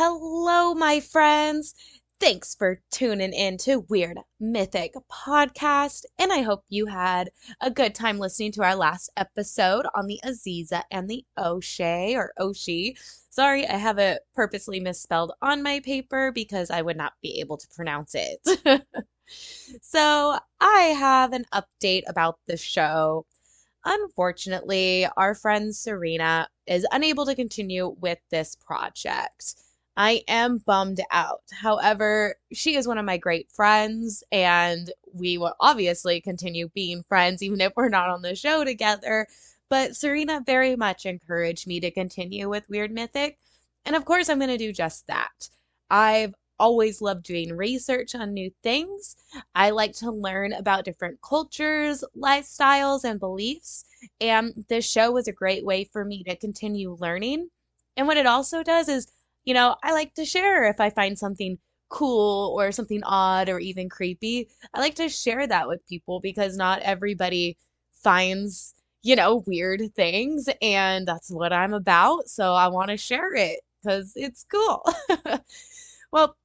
Hello, my friends. Thanks for tuning in to Weird Mythic Podcast, and I hope you had a good time listening to our last episode on the Aziza and the O'Shea or Oshi. Sorry, I have it purposely misspelled on my paper because I would not be able to pronounce it. So, I have an update about the show. Unfortunately, our friend Serena is unable to continue with this project. I am bummed out. However, she is one of my great friends, and we will obviously continue being friends even if we're not on the show together. But Serena very much encouraged me to continue with Weird Mythic, and of course, I'm going to do just that. I've always loved doing research on new things. I like to learn about different cultures, lifestyles, and beliefs. And this show was a great way for me to continue learning. And what it also does is, I like to share if I find something cool or something odd or even creepy. I like to share that with people because not everybody finds, weird things. And that's what I'm about. So I want to share it because it's cool. Well,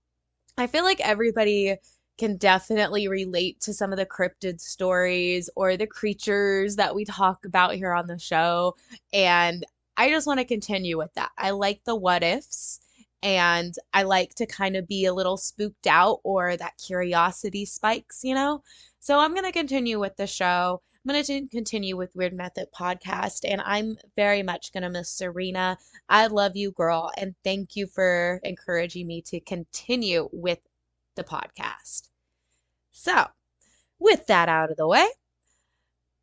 I feel like everybody can definitely relate to some of the cryptid stories or the creatures that we talk about here on the show. And I just want to continue with that. I like the what ifs and I like to kind of be a little spooked out or that curiosity spikes. So I'm going to continue with the show. I'm going to continue with Weird Method Podcast, and I'm very much going to miss Serena. I love you, girl, and thank you for encouraging me to continue with the podcast. So, with that out of the way,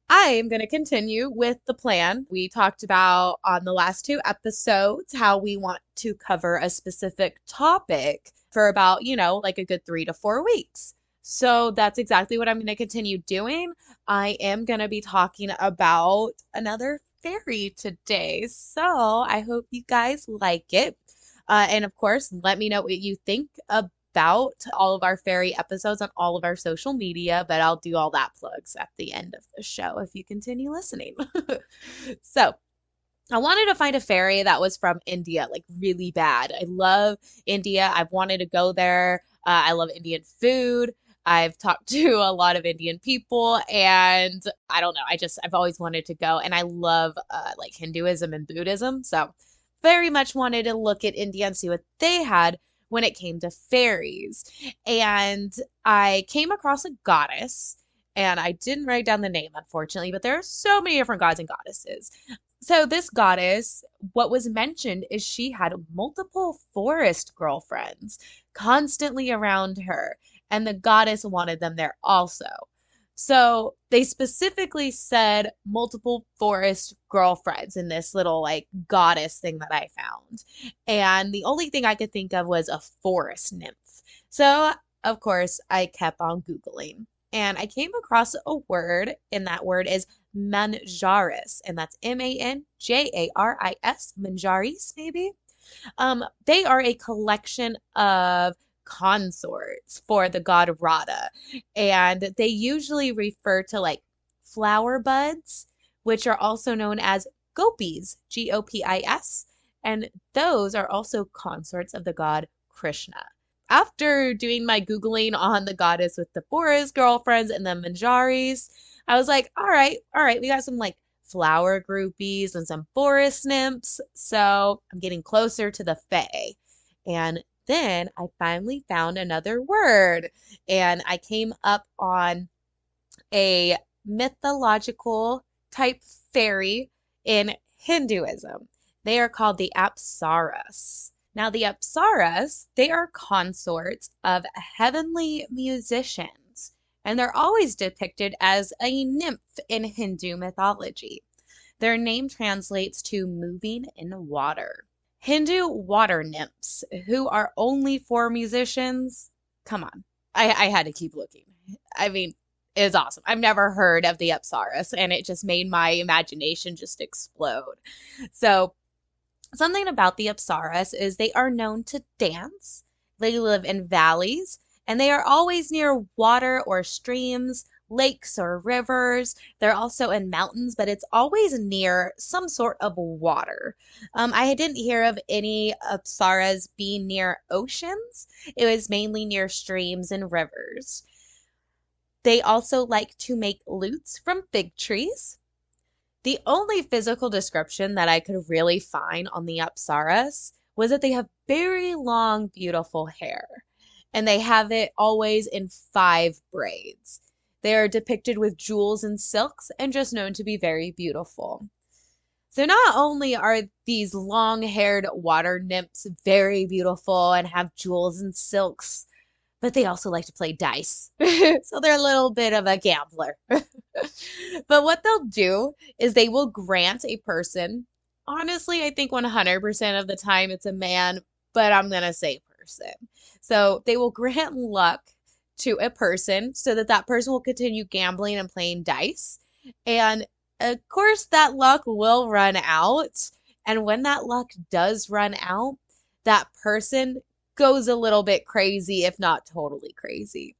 I am going to continue with the plan. We talked about on the last two episodes how we want to cover a specific topic for about, like a good 3 to 4 weeks. So that's exactly what I'm going to continue doing. I am going to be talking about another fairy today. So I hope you guys like it. And of course, let me know what you think about all of our fairy episodes on all of our social media, but I'll do all that plugs at the end of the show if you continue listening. So I wanted to find a fairy that was from India, like really bad. I love India. I've wanted to go there. I love Indian food. I've talked to a lot of Indian people and I don't know. I've always wanted to go and I love like Hinduism and Buddhism. So very much wanted to look at India and see what they had when it came to fairies. And I came across a goddess and I didn't write down the name, unfortunately, but there are so many different gods and goddesses. So this goddess, what was mentioned is she had multiple forest girlfriends constantly around her, and the goddess wanted them there also. So they specifically said multiple forest girlfriends in this little like goddess thing that I found. And the only thing I could think of was a forest nymph. So, of course, I kept on Googling and I came across a word, and that word is Manjaris, and that's Manjaris, Manjaris, maybe. They are a collection of consorts for the god Radha, and they usually refer to like flower buds, which are also known as gopis, Gopis, and those are also consorts of the god Krishna. After doing my Googling on the goddess with the forest girlfriends and the Manjaris, I was like, all right, we got some like flower groupies and some forest nymphs. So I'm getting closer to the Fae. And then I finally found another word and I came up on a mythological type fairy in Hinduism. They are called the Apsaras. Now, the Apsaras, they are consorts of heavenly musicians, and they're always depicted as a nymph in Hindu mythology. Their name translates to moving in water. Hindu water nymphs, who are only for musicians. Come on. I had to keep looking. I mean, it's awesome. I've never heard of the Apsaras, and it just made my imagination just explode. So, something about the Apsaras is they are known to dance. They live in valleys, and they are always near water or streams, lakes or rivers. They're also in mountains, but it's always near some sort of water. I didn't hear of any Apsaras being near oceans. It was mainly near streams and rivers. They also like to make lutes from fig trees. The only physical description that I could really find on the Apsaras was that they have very long, beautiful hair, and they have it always in 5 braids. They are depicted with jewels and silks and just known to be very beautiful. So not only are these long-haired water nymphs very beautiful and have jewels and silks, but they also like to play dice. So they're a little bit of a gambler. But what they'll do is they will grant a person, honestly, I think 100% of the time it's a man, but I'm going to say person. So they will grant luck to a person so that that person will continue gambling and playing dice. And of course, that luck will run out. And when that luck does run out, that person goes a little bit crazy, if not totally crazy.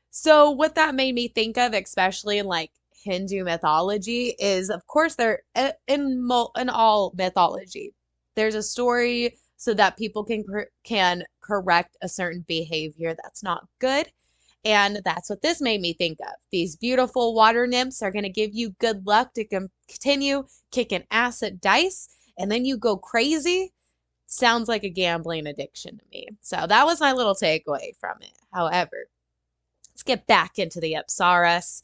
So what that made me think of, especially in like Hindu mythology, is of course they're in all mythology. There's a story so that people can correct a certain behavior that's not good. And that's what this made me think of. These beautiful water nymphs are going to give you good luck to continue kicking ass at dice, and then you go crazy. Sounds like a gambling addiction to me. So that was my little takeaway from it. However, let's get back into the Apsaras.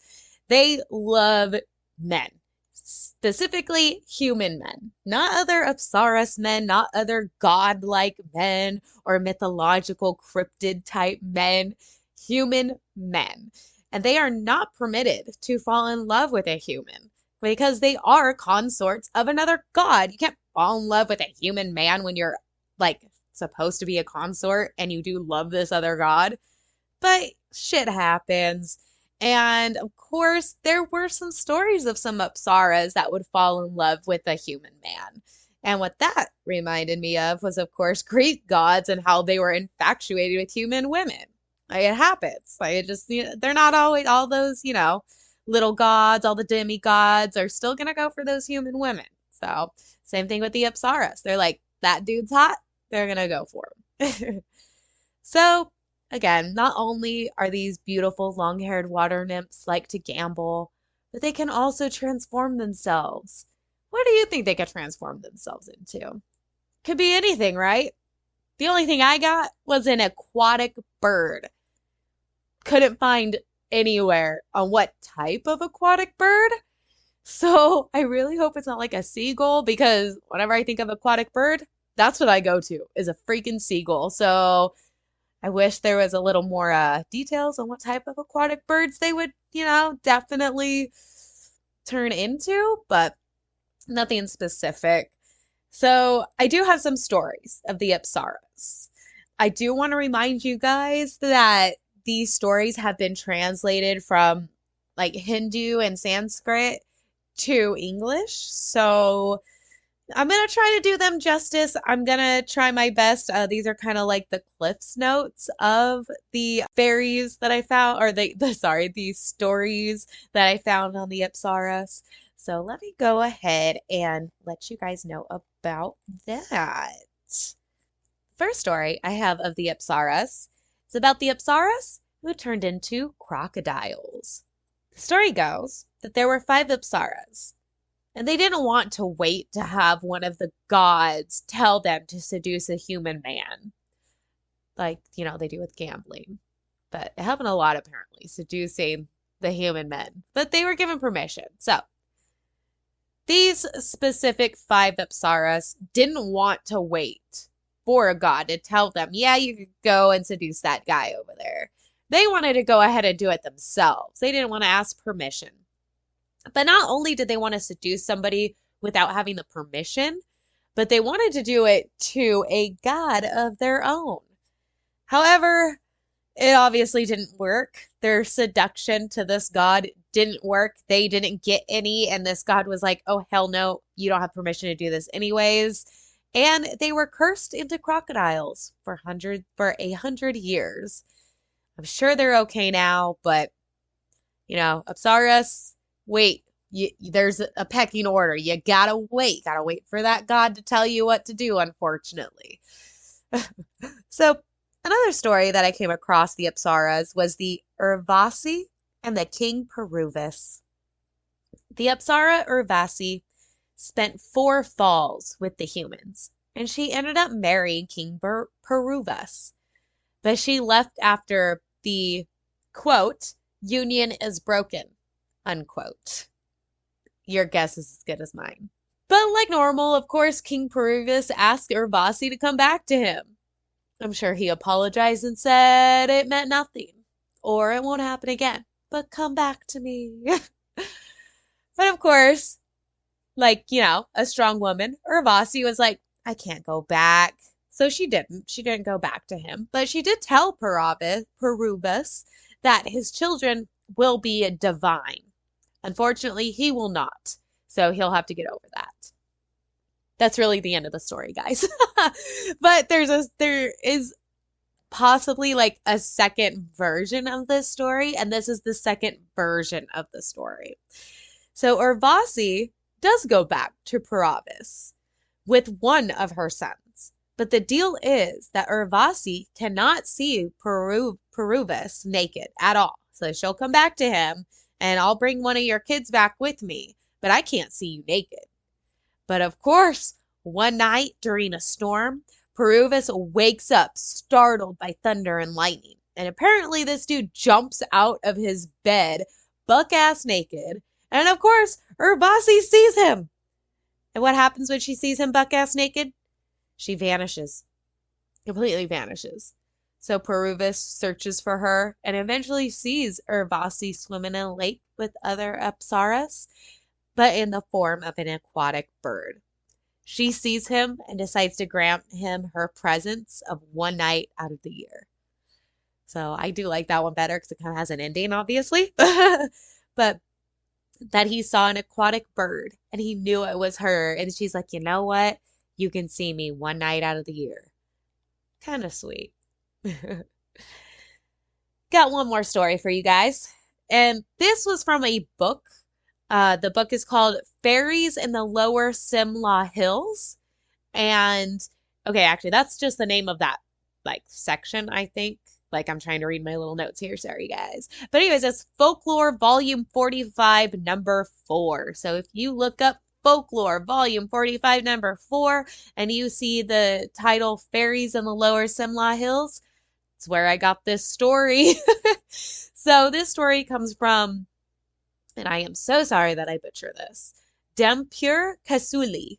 They love men, specifically human men, not other Apsaras men, not other godlike men or mythological cryptid type men, human men. And they are not permitted to fall in love with a human because they are consorts of another god. You can't fall in love with a human man when you're like supposed to be a consort and you do love this other god. But shit happens. And of course, there were some stories of some Apsaras that would fall in love with a human man. And what that reminded me of was, of course, Greek gods and how they were infatuated with human women. Like it happens. Like it just, they're not always all those, little gods, all the demigods are still going to go for those human women. So same thing with the Apsaras. They're like, that dude's hot. They're going to go for him. So again, not only are these beautiful long-haired water nymphs like to gamble, but they can also transform themselves. What do you think they could transform themselves into? Could be anything, right? The only thing I got was an aquatic bird. Couldn't find anywhere on what type of aquatic bird. So I really hope it's not like a seagull, because whenever I think of aquatic bird, that's what I go to, is a freaking seagull. So I wish there was a little more details on what type of aquatic birds they would, definitely turn into, but nothing specific. So I do have some stories of the Apsaras. I do want to remind you guys that these stories have been translated from like Hindu and Sanskrit to English. So I'm going to try to do them justice. I'm going to try my best. These are kind of like the Cliff's Notes of the fairies that I found, or the stories that I found on the Apsaras. So let me go ahead and let you guys know about that. First story I have of the Apsaras is about the Apsaras who turned into crocodiles. The story goes that there were 5 Apsaras, and they didn't want to wait to have one of the gods tell them to seduce a human man. Like, they do with gambling. But it happened a lot, apparently, seducing the human men. But they were given permission. So, these specific 5 Apsaras didn't want to wait for a god to tell them, yeah, you could go and seduce that guy over there. They wanted to go ahead and do it themselves. They didn't want to ask permission. But not only did they want to seduce somebody without having the permission, but they wanted to do it to a god of their own. However, it obviously didn't work. Their seduction to this god didn't work. They didn't get any, and this god was like, oh, hell no, you don't have permission to do this anyways. And they were cursed into crocodiles for 100 years. I'm sure they're okay now, but Apsaras, wait, there's a pecking order. You gotta wait for that god to tell you what to do, unfortunately. So, another story that I came across the Apsaras was the Urvasi and the King Peruvus. The Apsara Urvasi spent 4 falls with the humans, and she ended up marrying King Peruvus. But she left after the, quote, union is broken, unquote. Your guess is as good as mine. But like normal, of course, King Peruvus asked Urvasi to come back to him. I'm sure he apologized and said it meant nothing, or it won't happen again, but come back to me. But of course, like, a strong woman, Urvasi was like, I can't go back. So she didn't. She didn't go back to him. But she did tell Perubus that his children will be divine. Unfortunately, he will not. So he'll have to get over that. That's really the end of the story, guys. But there is possibly like a second version of this story, and this is the second version of the story. So Urvasi does go back to Perubus with one of her sons. But the deal is that Urvasi cannot see Perubus naked at all. So she'll come back to him, and I'll bring one of your kids back with me, but I can't see you naked. But of course, one night during a storm, Peruvus wakes up startled by thunder and lightning. And apparently this dude jumps out of his bed, buck-ass naked. And of course, Urvasi sees him. And what happens when she sees him buck-ass naked? She vanishes. Completely vanishes. So Peruvus searches for her and eventually sees Urvasi swimming in a lake with other Apsaras, but in the form of an aquatic bird. She sees him and decides to grant him her presence of one night out of the year. So I do like that one better because it kind of has an ending, obviously. But that he saw an aquatic bird and he knew it was her. And she's like, you know what? You can see me one night out of the year. Kind of sweet. Got one more story for you guys. And this was from a book. The book is called Fairies in the Lower Simla Hills. And, okay, actually, that's just the name of that, section, I think. I'm trying to read my little notes here. Sorry, guys. But anyways, it's Folklore Volume 45, Number 4. So if you look up Folklore Volume 45, Number 4, and you see the title Fairies in the Lower Simla Hills, it's where I got this story. So this story comes from, and I am so sorry that I butcher this, Dempur Kasuli.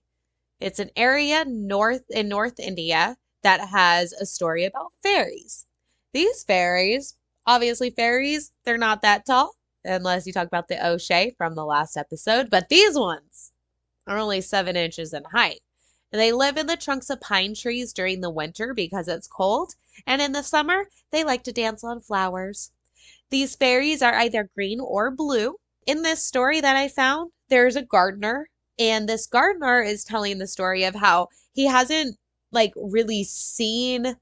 It's an area in North India that has a story about fairies. These fairies, obviously fairies, they're not that tall, unless you talk about the O'Shea from the last episode, but these ones are only 7 inches in height. And they live in the trunks of pine trees during the winter because it's cold, and in the summer, they like to dance on flowers. These fairies are either green or blue. In this story that I found, there's a gardener, and this gardener is telling the story of how he hasn't really seen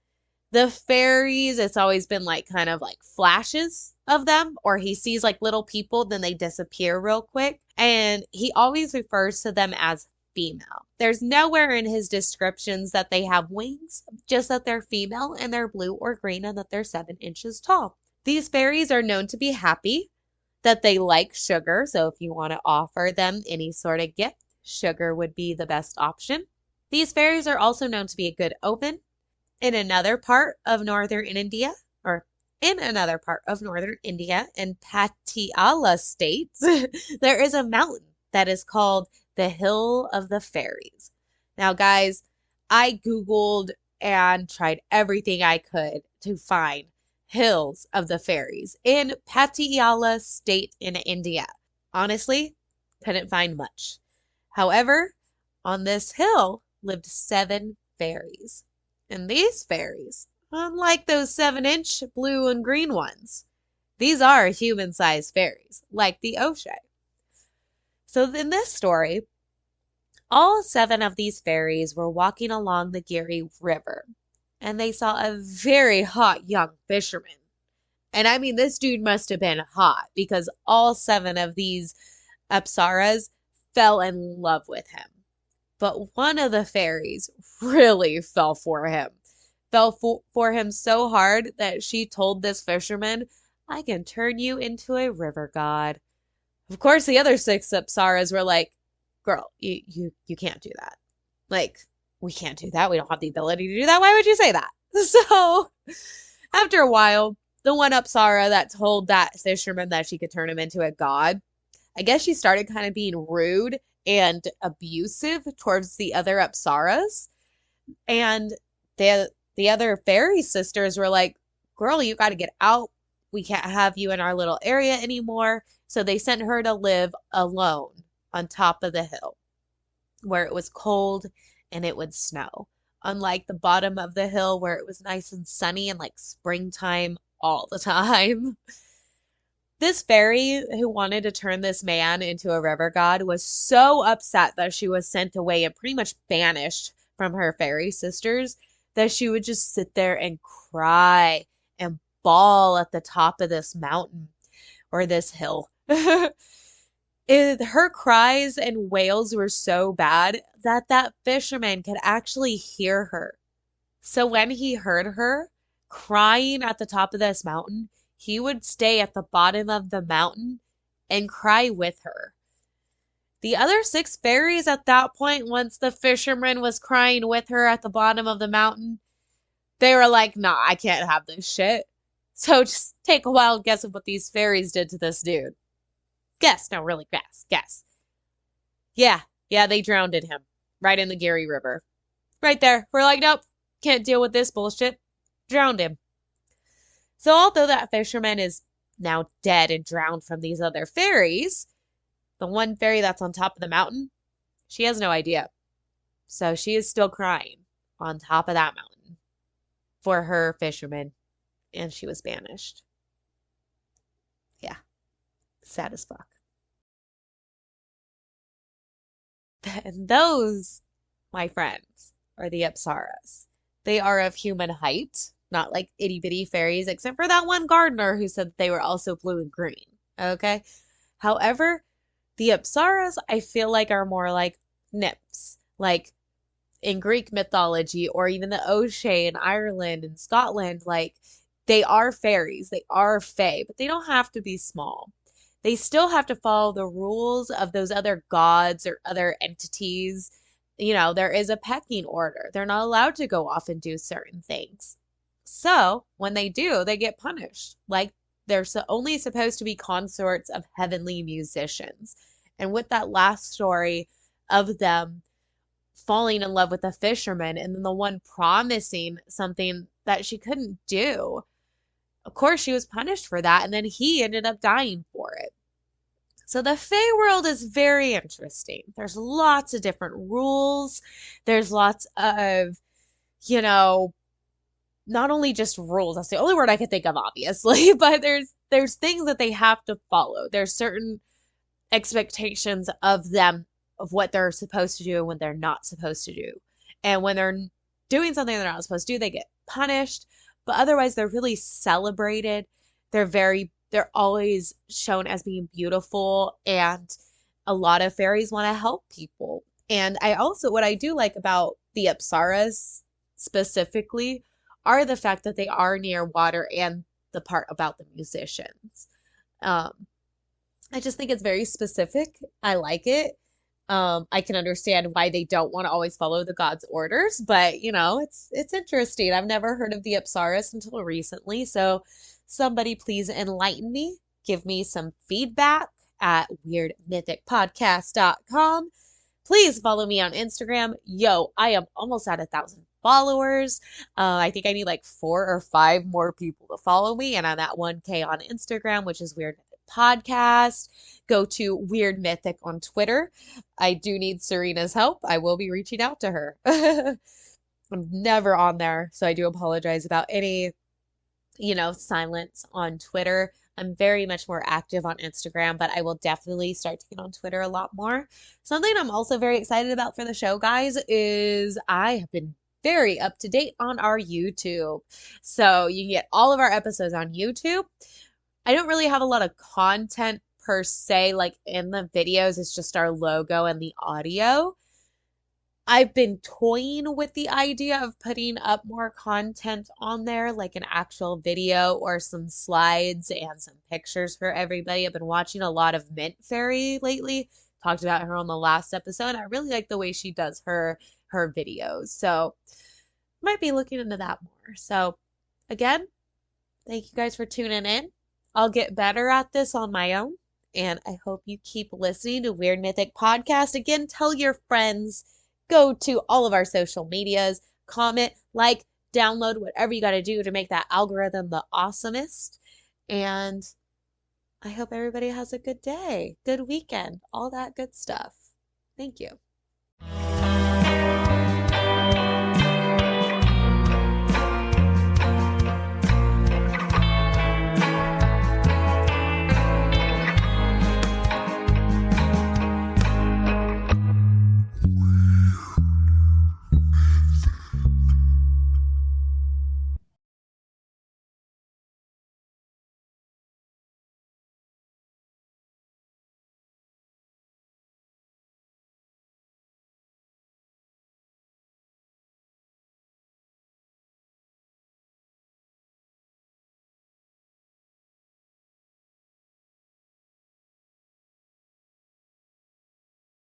the fairies. It's always been kind of flashes of them, or he sees little people, then they disappear real quick. And he always refers to them as female. There's nowhere in his descriptions that they have wings, just that they're female and they're blue or green and that they're 7 inches tall. These fairies are known to be happy, that they like sugar. So if you want to offer them any sort of gift, sugar would be the best option. These fairies are also known to be a good omen. In another part of northern India, in Patiala state, there is a mountain that is called the Hill of the Fairies. Now, guys, I Googled and tried everything I could to find Hills of the Fairies in Patiala state in India. Honestly, couldn't find much. However, on this hill lived 7 fairies. And these fairies, unlike those 7-inch blue and green ones, these are human-sized fairies, like the O'Shea. So in this story, all 7 of these fairies were walking along the Giri River, and they saw a very hot young fisherman. And I mean, this dude must have been hot because all 7 of these Apsaras fell in love with him. But one of the fairies really fell for him. For him so hard that she told this fisherman, I can turn you into a river god. Of course, the other 6 Apsaras were like, girl, you can't do that. Like, we can't do that. We don't have the ability to do that. Why would you say that? So, after a while, the one Apsara that told that fisherman that she could turn him into a god, I guess she started kind of being rude and abusive towards the other Apsaras. And the other fairy sisters were like, girl, you got to get out. We can't have you in our little area anymore. So they sent her to live alone on top of the hill where it was cold and it would snow. Unlike the bottom of the hill where it was nice and sunny and like springtime all the time. This fairy who wanted to turn this man into a river god was so upset that she was sent away and pretty much banished from her fairy sisters that she would just sit there and cry and bawl at the top of this mountain or this hill. Her cries and wails were so bad that that fisherman could actually hear her. So when he heard her crying at the top of this mountain, he would stay at the bottom of the mountain and cry with her. The other 6 fairies at that point, once the fisherman was crying with her at the bottom of the mountain, they were like, nah, I can't have this shit. So just take a wild guess of what these fairies did to this dude. Guess. No, really, guess. Yeah, they drowned him right in the Gary River. Right there. We're like, nope, can't deal with this bullshit. Drowned him. So although that fisherman is now dead and drowned from these other fairies, the one fairy that's on top of the mountain, she has no idea. So she is still crying on top of that mountain for her fisherman, and she was banished. Yeah, sad as fuck. And those, my friends, are the Apsaras. They are of human height, not like itty bitty fairies, except for that one gardener who said they were also blue and green. Okay? However, the Apsaras, I feel like, are more like nymphs, like in Greek mythology or even the Oshé in Ireland and Scotland. Like, they are fairies, they are fae, but they don't have to be small. They still have to follow the rules of those other gods or other entities. You know, there is a pecking order. They're not allowed to go off and do certain things. So when they do, they get punished. Like they're only supposed to be consorts of heavenly musicians. And with that last story of them falling in love with a fisherman and then the one promising something that she couldn't do, of course she was punished for that. And then he ended up dying for it. So the Fae world is very interesting. There's lots of different rules. There's lots of, you know, not only just rules, that's the only word I can think of, obviously, but there's things that they have to follow. There's certain expectations of them, of what they're supposed to do and what they're not supposed to do. And when they're doing something they're not supposed to do, they get punished. But otherwise, they're really celebrated. They're always shown as being beautiful, and a lot of fairies want to help people. And what I do like about the Apsaras specifically are the fact that they are near water and the part about the musicians. I just think it's very specific. I like it. I can understand why they don't want to always follow the god's orders, but you know, it's interesting. I've never heard of the Apsaras until recently, so somebody please enlighten me. Give me some feedback at weirdmythicpodcast.com. Please follow me on Instagram. Yo, I am almost at 1,000 followers. I think I need like 4 or 5 more people to follow me, and I'm at 1K on Instagram, which is Weird Mythic Podcast. Go to Weird Mythic on Twitter. I do need Serena's help. I will be reaching out to her. I'm never on there, so I do apologize about any silence on Twitter. I'm very much more active on Instagram, but I will definitely start to get on Twitter a lot more. Something I'm also very excited about for the show, guys, is I have been very up to date on our YouTube. So you can get all of our episodes on YouTube. I don't really have a lot of content per se, like in the videos. It's just our logo and the audio. I've been toying with the idea of putting up more content on there, like an actual video or some slides and some pictures for everybody. I've been watching a lot of Mint Fairy lately. Talked about her on the last episode. I really like the way she does her videos. So might be looking into that more. So again, thank you guys for tuning in. I'll get better at this on my own. And I hope you keep listening to Weird Mythic Podcast. Again, tell your friends. Go to all of our social medias, comment, like, download, whatever you got to do to make that algorithm the awesomest. And I hope everybody has a good day, good weekend, all that good stuff. Thank you.